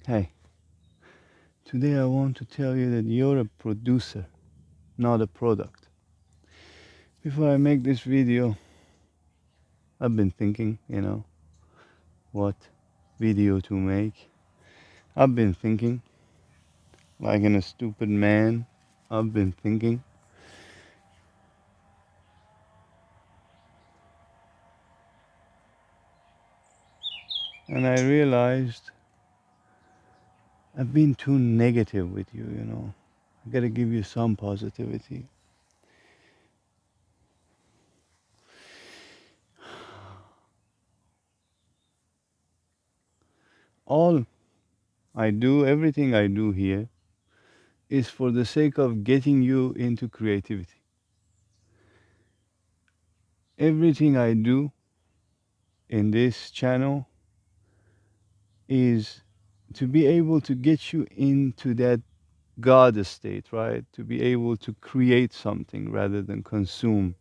Hey, today I want to tell you that you're a producer, not a product. Before I make this video, I've been thinking, what video to make. I've been thinking, like in a stupid man, I've been thinking. And I realized I've been too negative with you. I gotta give you some positivity. All I do, everything I do here, is for the sake of getting you into creativity. Everything I do in this channel is to be able to get you into that God state, right? To be able to create something rather than consume.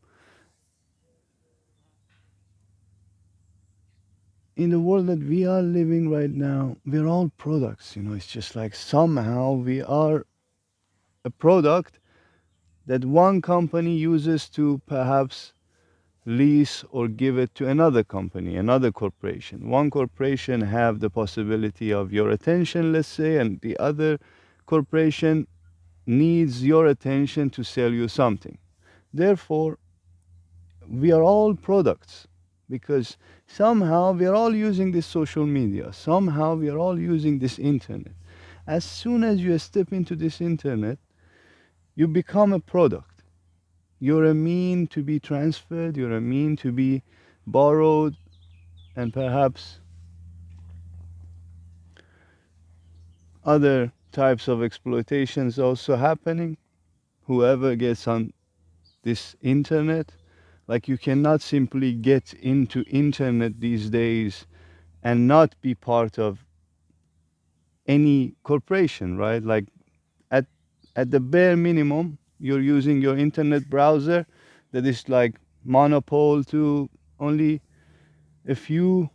In the world that we are living right now, we're all products. It's just like somehow we are a product that one company uses to perhaps lease or give it to another company, another corporation. One corporation have the possibility of your attention, let's say, and the other corporation needs your attention to sell you something. Therefore, we are all products because somehow we are all using this social media. Somehow we are all using this internet. As soon as you step into this internet, you become a product. You're a mean to be transferred, you're a mean to be borrowed, and perhaps other types of exploitations also happening. Whoever gets on this internet, like you cannot simply get into internet these days and not be part of any corporation, right? Like at at the bare minimum, you're using your internet browser that is like monopole to only a few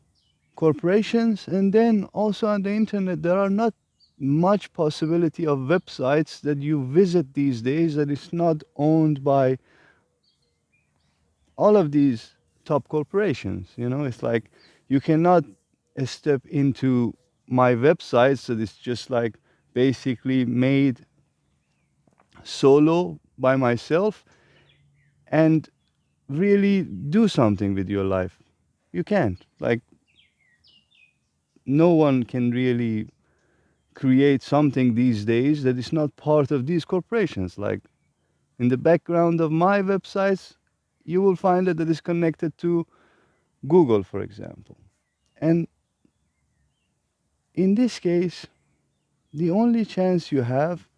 corporations, and then also on the internet there are not much possibility of websites that you visit these days that is not owned by all of these top corporations. It's like you cannot step into my websites that is just like basically made solo by myself and really do something with your life. You can't. Like, no one can really create something these days that is not part of these corporations. Like, in the background of my websites, you will find that it is connected to Google, for example. And in this case, the only chance you have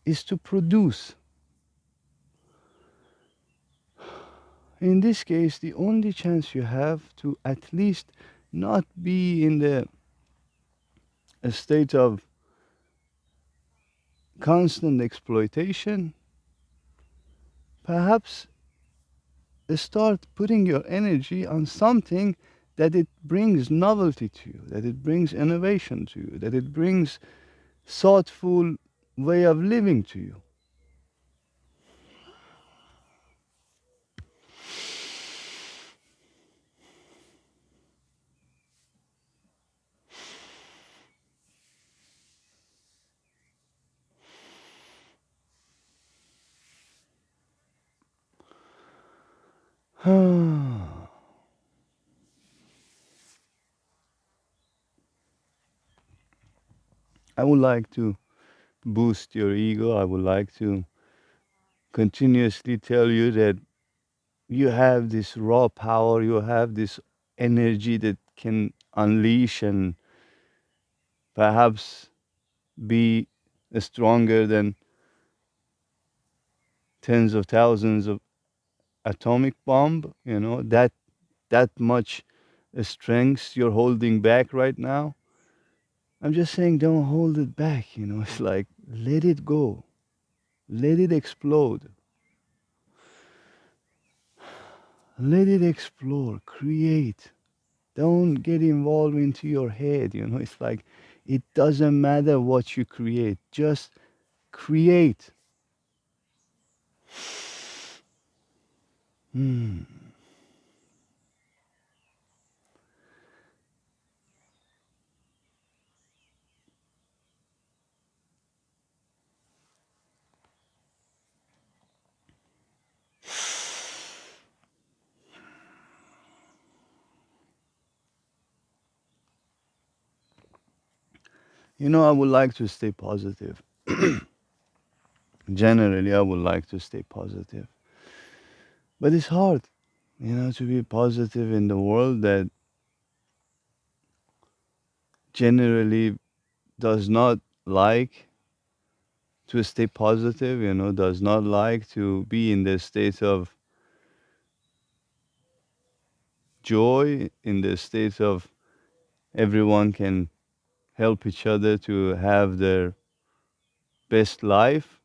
is to produce. In this case, the only chance you have to at least not be in the a state of constant exploitation, perhaps start putting your energy on something that it brings novelty to you, that it brings innovation to you, that it brings thoughtful way of living to you. I would like to boost your ego. I would like to continuously tell you that you have this raw power, you have this energy that can unleash and perhaps be stronger than tens of thousands of atomic bomb. That much strength you're holding back right now. I'm just saying, don't hold it back. It's like, let it go, let it explode, let it explore, create. Don't get involved into your head. It's like it doesn't matter what you create. Just create. Hmm. I would like to stay positive. Generally, I would like to stay positive. But it's hard, to be positive in the world that generally does not like to stay positive, does not like to be in the state of joy, in the state of everyone can help each other to have their best life.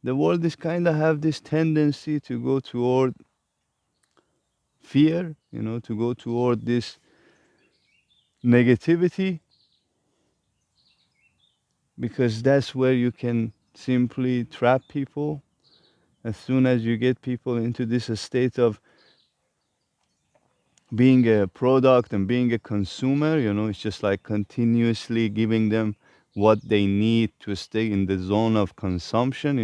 The world is kind of have this tendency to go toward fear, to go toward this negativity, because that's where you can simply trap people. As soon as you get people into this state of being a product and being a consumer, it's just like continuously giving them what they need to stay in the zone of consumption,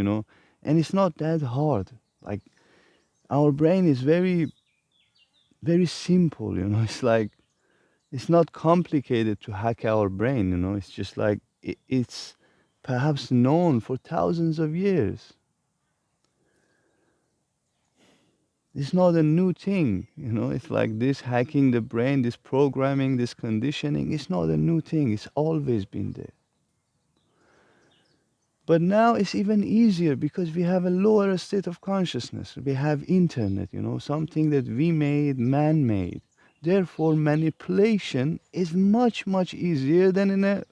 and it's not that hard. Like, our brain is very, very simple, it's like it's not complicated to hack our brain, it's just like it's perhaps known for thousands of years. It's not a new thing, it's like this hacking the brain, this programming, this conditioning. It's not a new thing, it's always been there. But now it's even easier because we have a lower state of consciousness. We have internet, something that we made, man made. Therefore, manipulation is much, much easier than in a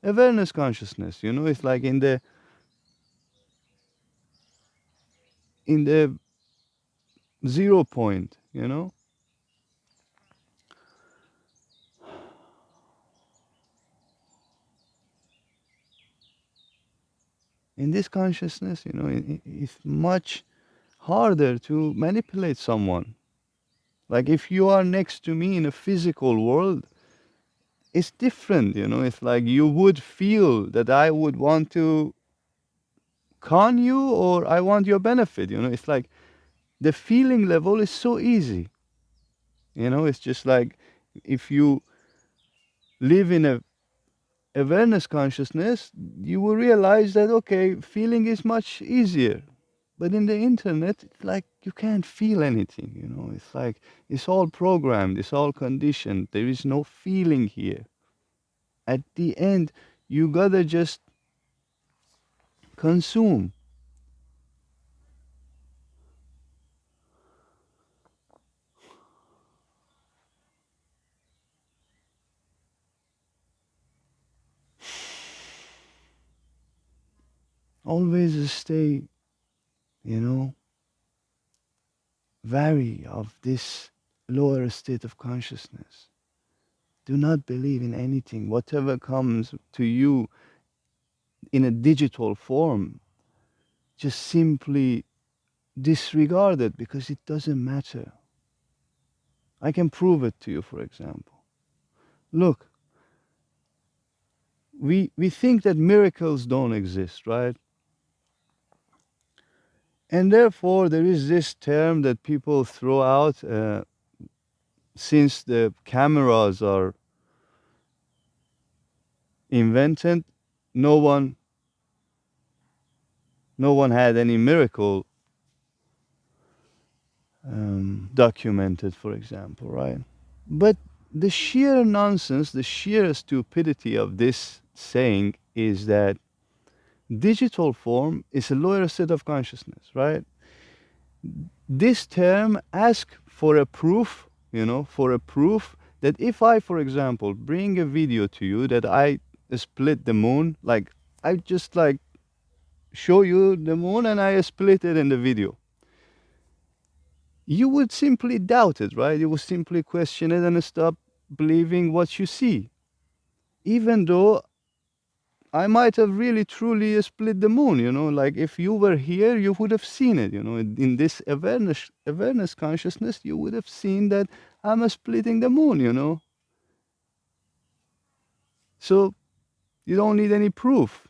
awareness consciousness. It's like in the 0 point. In this consciousness, it's much harder to manipulate someone. Like, if you are next to me in a physical world, it's different, it's like you would feel that I would want to con you or I want your benefit. It's like the feeling level is so easy. It's just like if you live in a awareness consciousness, you will realize that okay, feeling is much easier. But in the internet, it's like you can't feel anything. It's like it's all programmed, it's all conditioned. There is no feeling here. At the end, you gotta just consume. Always stay, you know, wary of this lower state of consciousness. Do not believe in anything. Whatever comes to you in a digital form, just simply disregard it because it doesn't matter. I can prove it to you, for example. Look, we think that miracles don't exist, right? And therefore, there is this term that people throw out since the cameras are invented, no one no one had any miracle documented, for example, right? But the sheer nonsense, the sheer stupidity of this saying is that digital form is a lower state of consciousness, right? This term asks for a proof, for a proof that if I, for example, bring a video to you that I split the moon, like I just like show you the moon and I split it in the video, you would simply doubt it, right? You would simply question it and stop believing what you see. Even though I might have really truly split the moon, like if you were here, you would have seen it, in this awareness consciousness, you would have seen that I'm a splitting the moon. So you don't need any proof.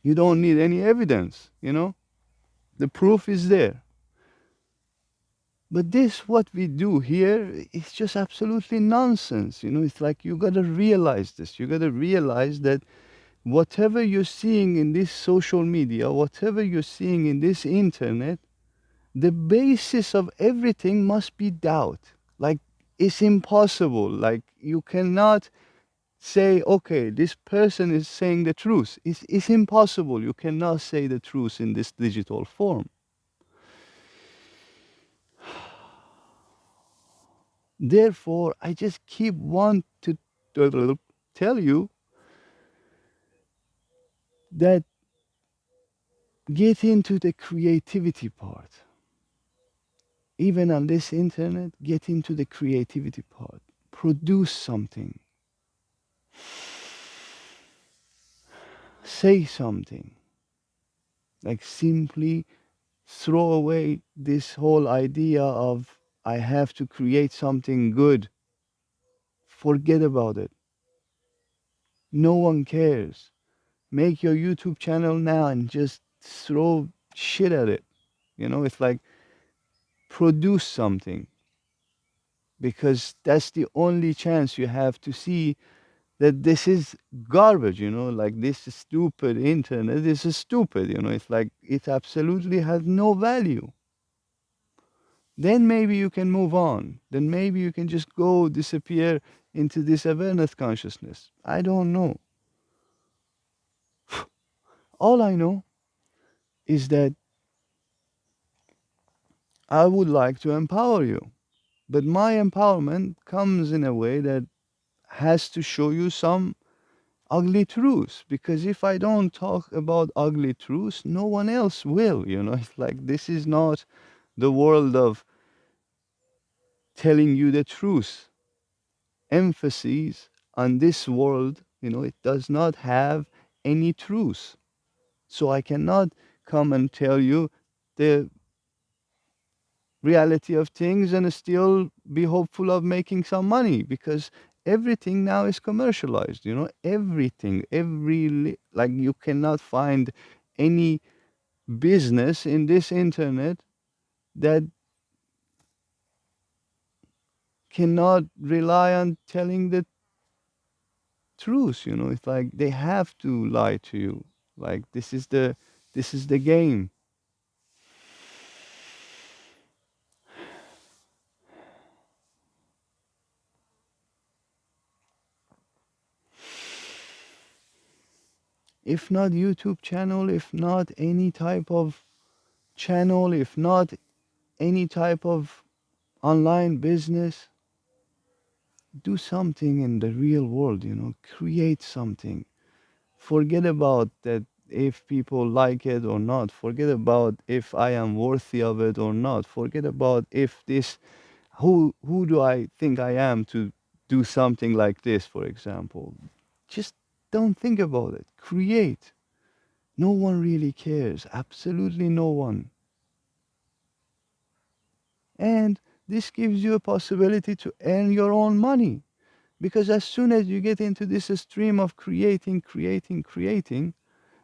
You don't need any evidence. The proof is there. But this, what we do here, is just absolutely nonsense. It's like you gotta realize this. You gotta realize that whatever you're seeing in this social media, whatever you're seeing in this internet, the basis of everything must be doubt. Like, it's impossible. Like, you cannot say, okay, this person is saying the truth. It's impossible. You cannot say the truth in this digital form. Therefore, I just keep want to tell you that get into the creativity part. Even on this internet, get into the creativity part. Produce something. Say something. Like simply throw away this whole idea of I have to create something good. Forget about it. No one cares. Make your YouTube channel now and just throw shit at it. It's like produce something because that's the only chance you have to see that this is garbage, like this stupid internet. This is stupid, it's like it absolutely has no value. Then maybe you can move on. Then maybe you can just go disappear into this awareness consciousness. I don't know. All I know is that I would like to empower you. But my empowerment comes in a way that has to show you some ugly truths. Because if I don't talk about ugly truths, no one else will. It's like this is not the world of telling you the truth. Emphasis on this world, it does not have any truth. So I cannot come and tell you the reality of things and still be hopeful of making some money because everything now is commercialized. Everything, like you cannot find any business in this internet that cannot rely on telling the truth. It's like they have to lie to you. Like this is the game. If not YouTube channel, if not any type of channel, if not any type of online business, do something in the real world. Create something. Forget about that if people like it or not. Forget about if I am worthy of it or not. Forget about if this, who do I think I am to do something like this, for example. Just don't think about it. Create. No one really cares. Absolutely no one. And this gives you a possibility to earn your own money. Because as soon as you get into this stream of creating, creating, creating,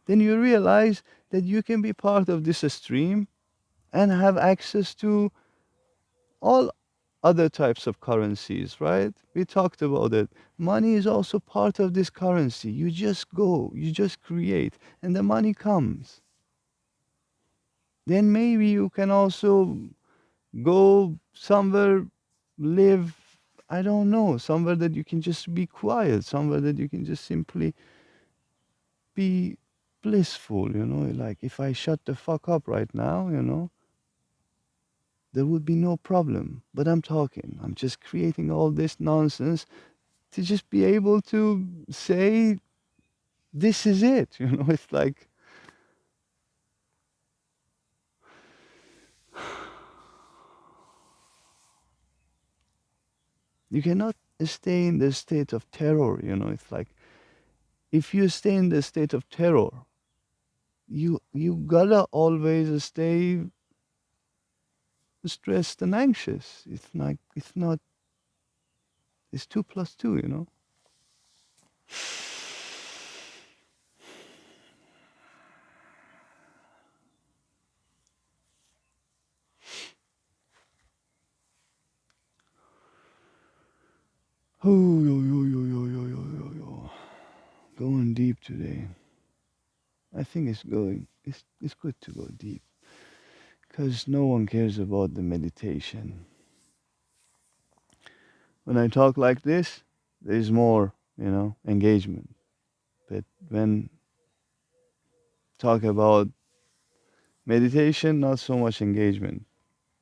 then you realize that you can be part of this stream and have access to all other types of currencies, right? We talked about it. Money is also part of this currency. You just go, you just create, and the money comes. Then maybe you can also go somewhere, live, I don't know, somewhere that you can just be quiet, somewhere that you can just simply be blissful. Like if I shut the fuck up right now, there would be no problem. But I'm just creating all this nonsense to just be able to say, this is it. It's like, You cannot stay in the state of terror, it's like if you stay in the state of terror, you gotta always stay stressed and anxious. It's not it's two plus two. Oh, yo, yo, yo, yo, yo, yo, yo, yo. Going deep today. I think it's good to go deep because no one cares about the meditation. When I talk like this, there's more, engagement. But when talk about meditation, not so much engagement.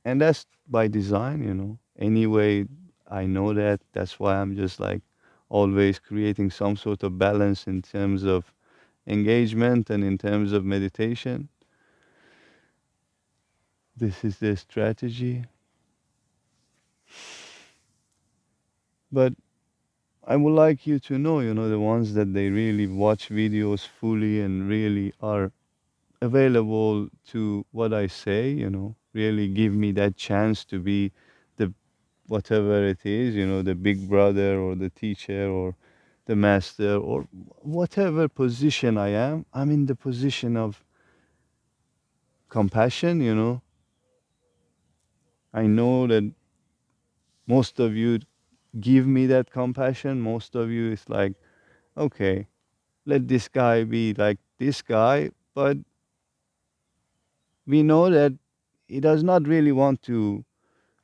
And that's by design. Anyway, I know that. That's why I'm just like always creating some sort of balance in terms of engagement and in terms of meditation. This is the strategy. But I would like you to know, the ones that they really watch videos fully and really are available to what I say, really give me that chance to be the whatever it is, the big brother or the teacher or the master or whatever position I am. I'm in the position of compassion. I know that most of you give me that compassion. Most of you is like, okay, let this guy be like this guy, but we know that he does not really want to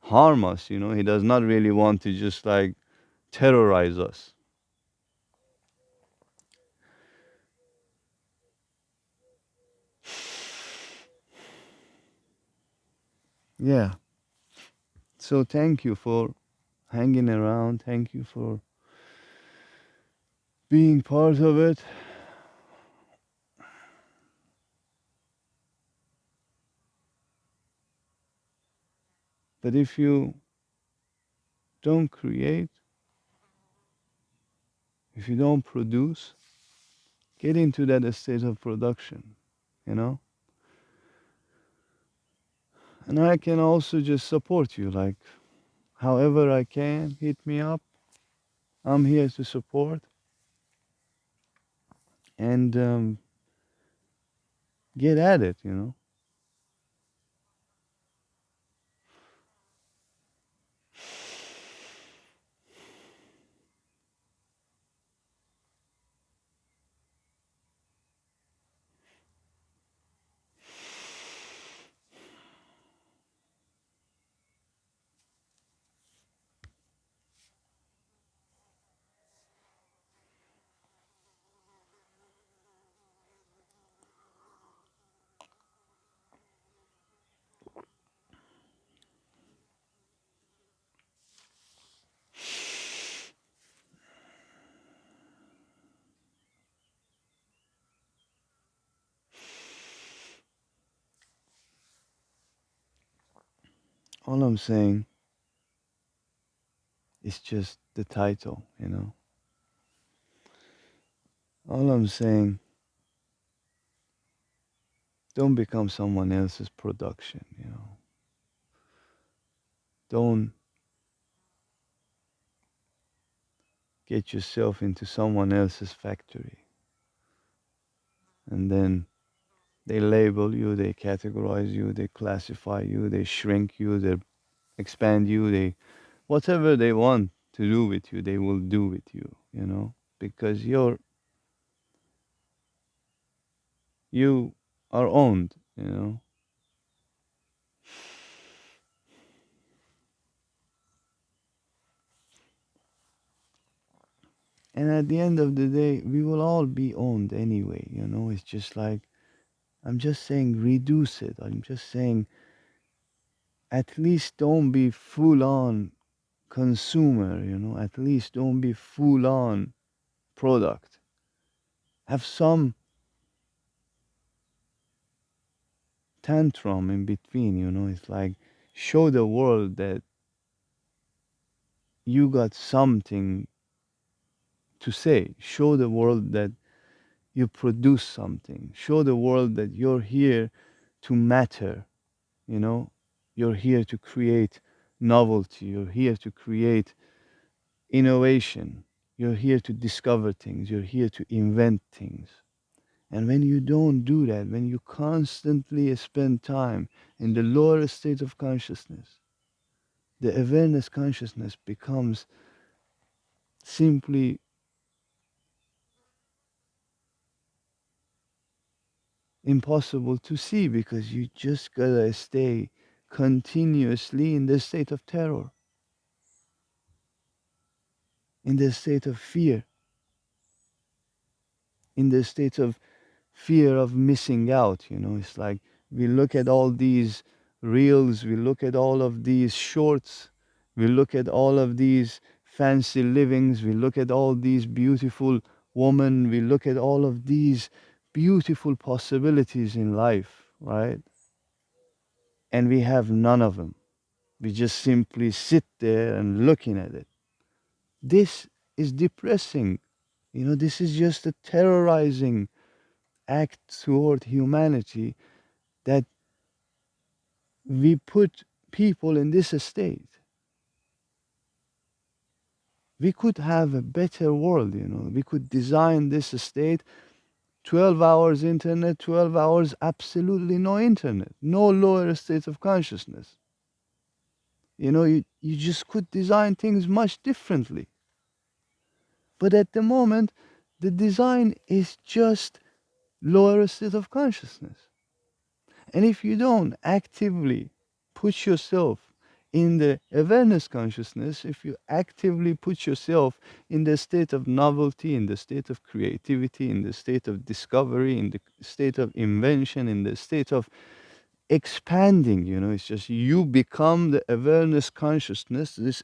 harm us. He does not really want to just like terrorize us. Yeah. So thank you for hanging around. Thank you for being part of it. But if you don't create, if you don't produce, get into that state of production, you know? And I can also just support you, like however I can, hit me up. I'm here to support and get at it. All I'm saying is just the title. All I'm saying, don't become someone else's production. Don't get yourself into someone else's factory. And then they label you, they categorize you, they classify you, they shrink you, they expand you, they whatever they want to do with you, they will do with you, because you are owned. And at the end of the day, we will all be owned anyway. It's just like I'm just saying reduce it. I'm just saying at least don't be full on consumer. At least don't be full on product. Have some tantrum in between. It's like show the world that you got something to say. Show the world that you produce something. Show the world that you're here to matter, you know? You're here to create novelty. You're here to create innovation. You're here to discover things. You're here to invent things. And when you don't do that, when you constantly spend time in the lower state of consciousness, the awareness consciousness becomes simply impossible to see because you just gotta stay continuously in the state of terror, in the state of fear, in the state of fear of missing out. It's like we look at all these reels, we look at all of these shorts, we look at all of these fancy livings, we look at all these beautiful women, we look at all of these beautiful possibilities in life, right? And we have none of them. We just simply sit there and looking at it. This is depressing. This is just a terrorizing act toward humanity that we put people in this state. We could have a better world. We could design this state 12 hours internet, 12 hours absolutely no internet, no lower state of consciousness. You just could design things much differently. But at the moment, the design is just lower state of consciousness. And if you don't actively put yourself in the awareness consciousness, if you actively put yourself in the state of novelty, in the state of creativity, in the state of discovery, in the state of invention, in the state of expanding, it's just you become the awareness consciousness, this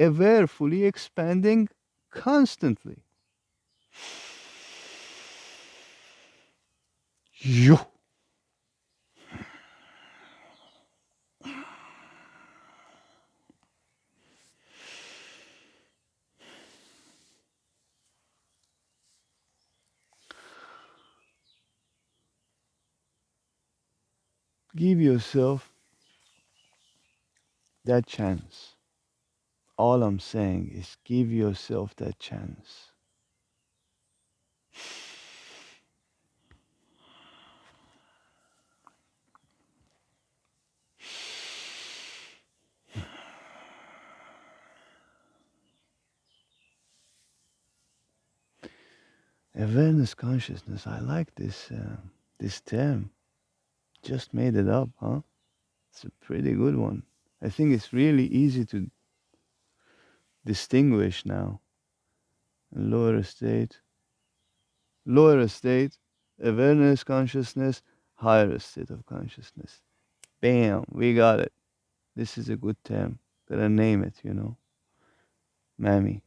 aware, fully expanding constantly. You give yourself that chance. All I'm saying is give yourself that chance. Awareness consciousness. I like this term. Just made it up, huh? It's a pretty good one. I think it's really easy to distinguish now. Lower state, lower state, awareness consciousness, higher state of consciousness. Bam, we got it. This is a good term. Better name it. Mami.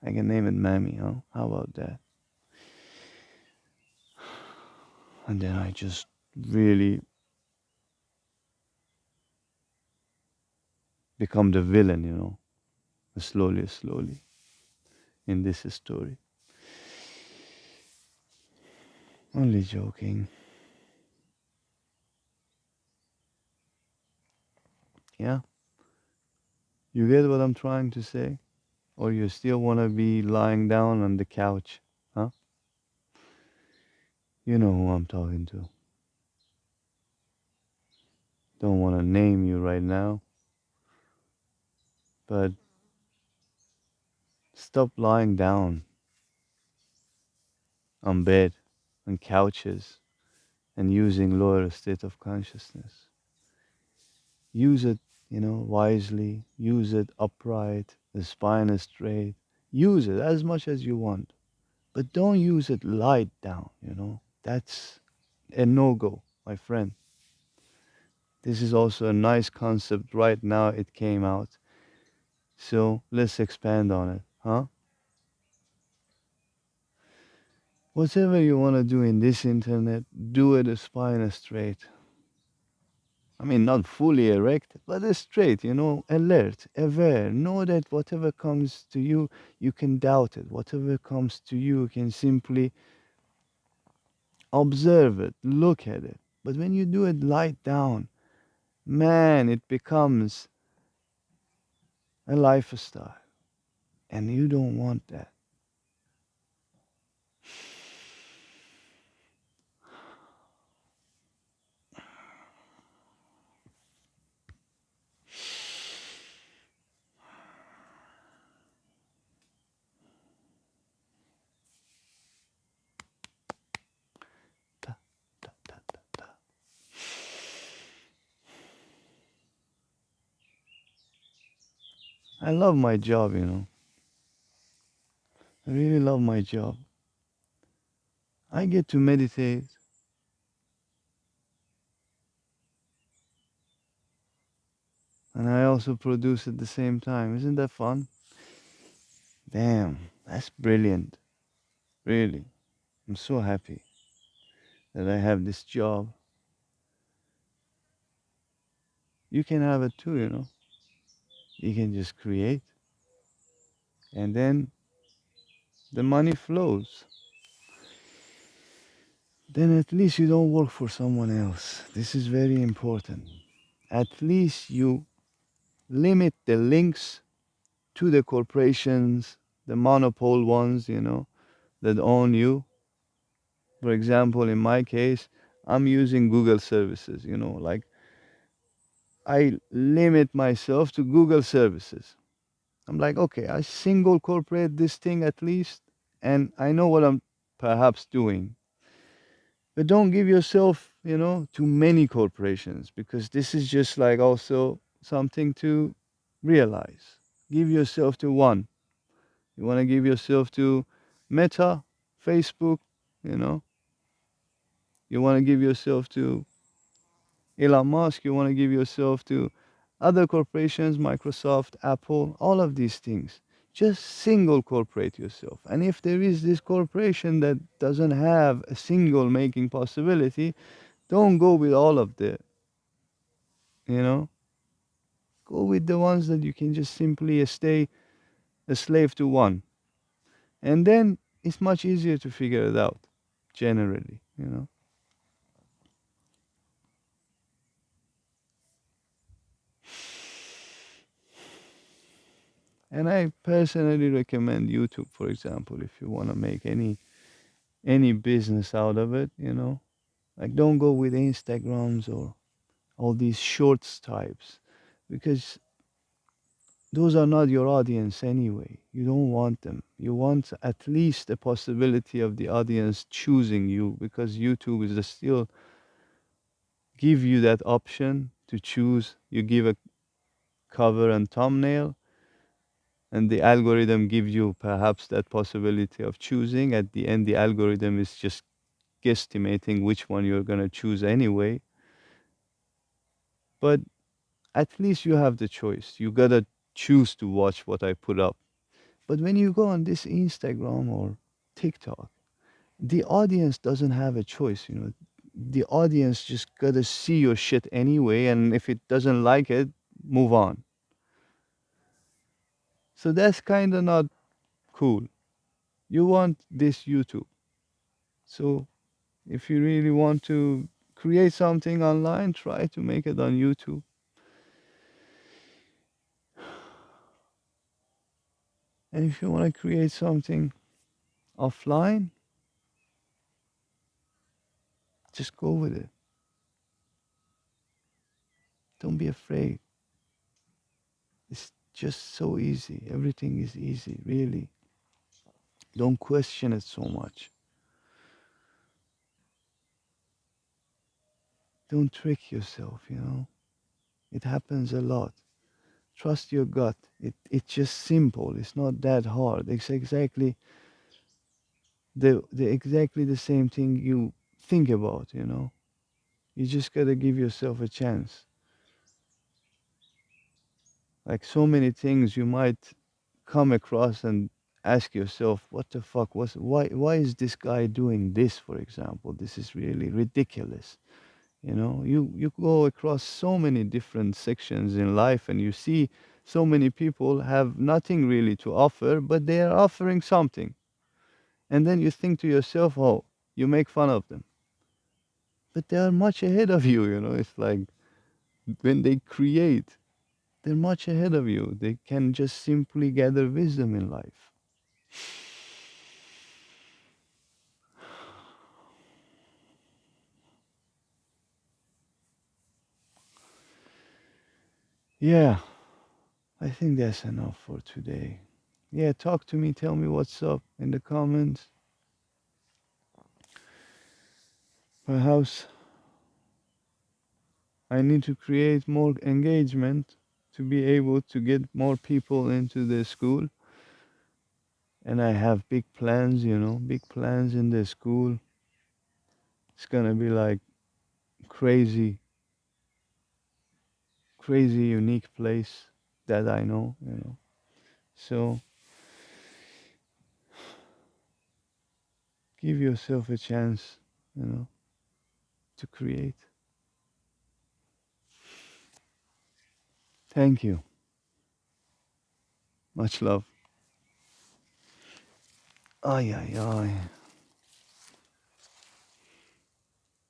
I can name it Mami, huh? How about that? And then I just really become the villain, slowly in this story. Only joking. Yeah, you get what I'm trying to say? Or you still want to be lying down on the couch, huh? You know who I'm talking to. Don't want to name you right now, but stop lying down on bed, on couches, and using lower state of consciousness. Use it, wisely. Use it upright. The spine is straight. Use it as much as you want. But don't use it light down. That's a no-go, my friend. This is also a nice concept right now it came out. So let's expand on it, huh? Whatever you want to do in this internet, do it spine straight. I mean, not fully erect, but straight, alert, aware. Know that whatever comes to you, you can doubt it. Whatever comes to you, you can simply observe it, look at it. But when you do it light down, man, it becomes a lifestyle. And you don't want that. Ta, ta, ta, ta, ta. I love my job. I really love my job. I get to meditate and I also produce at the same time. Isn't that fun? Damn, that's brilliant. Really. I'm so happy that I have this job. You can have it too. You can just create and then the money flows. Then at least you don't work for someone else. This is very important. At least you limit the links to the corporations, the monopole ones, that own you. For example, in my case, I'm using Google services, like I limit myself to Google services. I'm like, okay, I single corporate this thing at least, and I know what I'm perhaps doing. But don't give yourself, to many corporations because this is just like also something to realize. Give yourself to one. You want to give yourself to Meta, Facebook, you know. You want to give yourself to Elon Musk. You want to give yourself to other corporations, Microsoft, Apple, all of these things. Just single corporate yourself. And if there is this corporation that doesn't have a single making possibility, don't go with all of the. Go with the ones that you can just simply stay a slave to one. And then it's much easier to figure it out, generally. And I personally recommend YouTube, for example, if you want to make any business out of it. Like don't go with Instagrams or all these shorts types because those are not your audience anyway. You don't want them. You want at least a possibility of the audience choosing you because YouTube is still give you that option to choose. You give a cover and thumbnail, and the algorithm gives you perhaps that possibility of choosing. At the end, the algorithm is just guesstimating which one you're going to choose anyway. But at least you have the choice. You got to choose to watch what I put up. But when you go on this Instagram or TikTok, the audience doesn't have a choice. The audience just got to see your shit anyway. And if it doesn't like it, move on. So that's kind of not cool. You want this YouTube. So if you really want to create something online, try to make it on YouTube. And if you want to create something offline, just go with it. Don't be afraid. It's just so easy. Everything is easy, really. Don't question it so much. Don't trick yourself. It happens a lot. Trust your gut. It's just simple. It's not that hard. It's exactly the same thing you think about. You just gotta give yourself a chance. Like so many things you might come across and ask yourself, what the fuck why is this guy doing this, for example? This is really ridiculous. You go across so many different sections in life, and you see so many people have nothing really to offer, but they are offering something. And then you think to yourself, oh, you make fun of them. But they are much ahead of you. It's like when they create, they're much ahead of you. They can just simply gather wisdom in life. Yeah, I think that's enough for today. Yeah, talk to me, tell me what's up in the comments. Perhaps I need to create more engagement to be able to get more people into the school. And I have big plans, big plans in the school. It's gonna be like crazy, crazy unique place that I know. So give yourself a chance, you know, to create. Thank you. Much love. Ay, ay, ay.